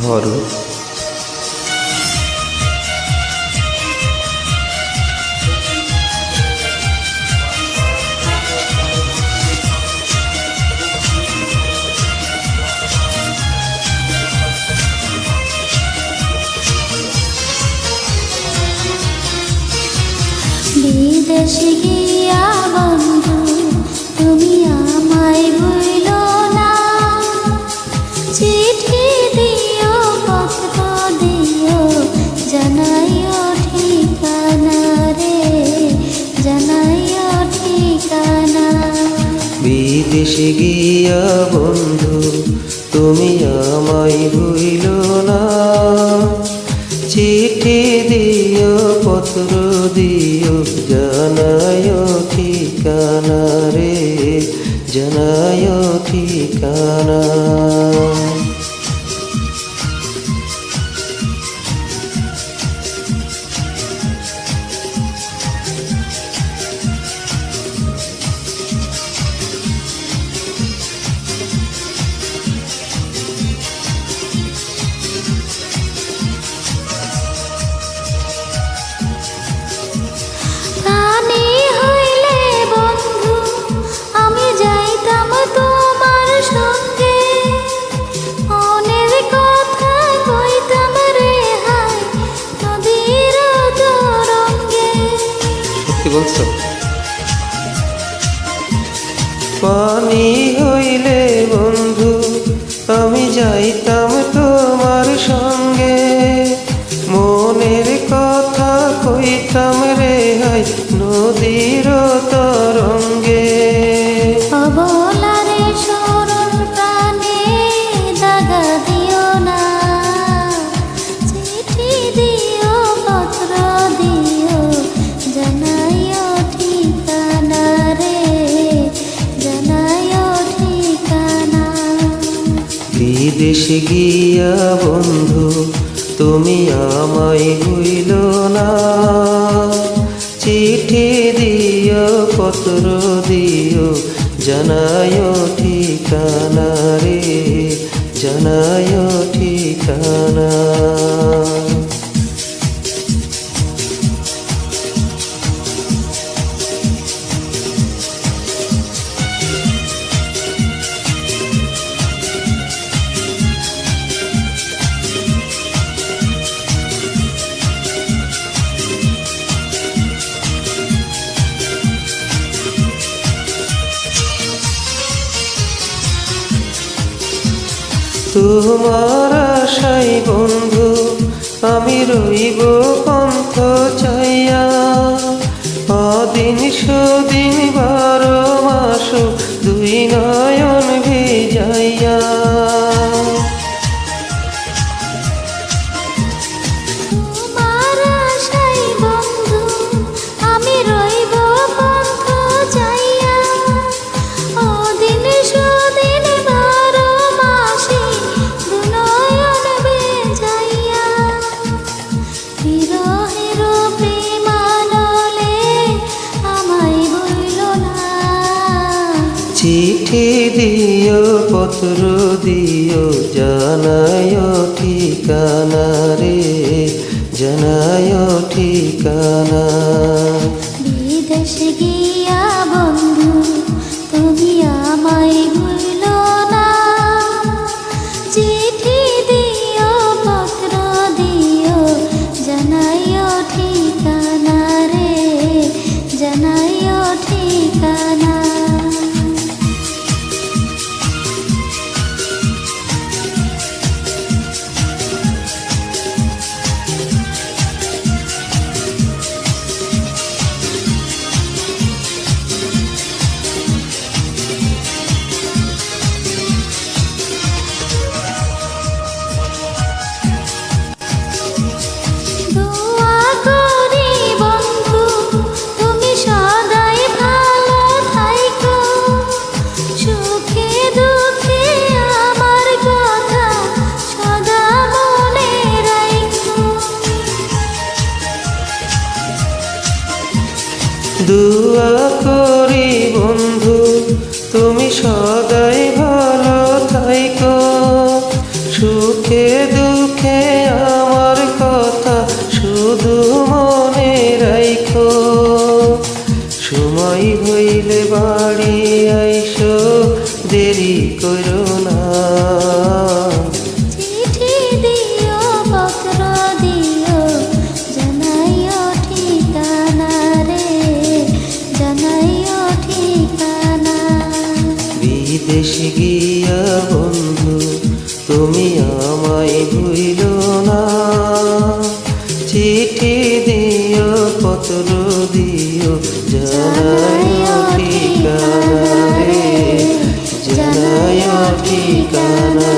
ধরো বিদেশে গিয়া বন্ধু তুমি আমায় ভুলো না, চিঠি দিও পত্র দিও জানাইও ঠিকানা রে, জানাইও ঠিকানা। বিদেশে গিয়া বন্ধু তুমি আমায় ভুলো না, চিঠি দিও পত্র দিও জানাইও ঠিকানা রে, জানাইও ঠিকানা। বলছো পানি হইলে বন্ধু আমি যাইতাম তোমার সঙ্গে, মনের কথা কইতাম রে হাই নদীর তরঙ্গে। অবলারে সরল প্রাণে দাগা দিও না, চিঠি দিও পত্র দিও জানাইও ঠিকানা রে, জানাইও ঠিকানা। বিদেশে গিয়া বন্ধু তুমি আমায় ভুলো না, চিঠি দিও পত্র দিও জানাইও ঠিকানা রে, জানাইও ঠিকানা। তোমার আশাই বন্ধু আমি রইব পন্থ চাইয়া, অদিন সুদিন 12 মাস দুই নয়ন ভিজাইয়া। চিঠি দিও পত্র দিও জানাইও ঠিকানা রে, জানাইও ঠিকানা। বিদেশে গিয়া বন্ধু তুমি আমায় ভুলো না, চিঠি দিও পত্র দিও জানাইও ঠিকানা রে, জানাইও ঠিকানা। দুয়া করি বন্ধু তুমি সদাই ভালো থাইকো, সুখে দেরি করো না। চিঠি দিও পত্র দিও জানাইও ঠিকানা রে, জানাইও ঠিকানা। বিদেশ গিয়া বন্ধু তুমি আমায় ভুইলো না। চিঠি দিও পত্র দিও জানাইও ঠিকানা রে, জানাইও ঠিকানা।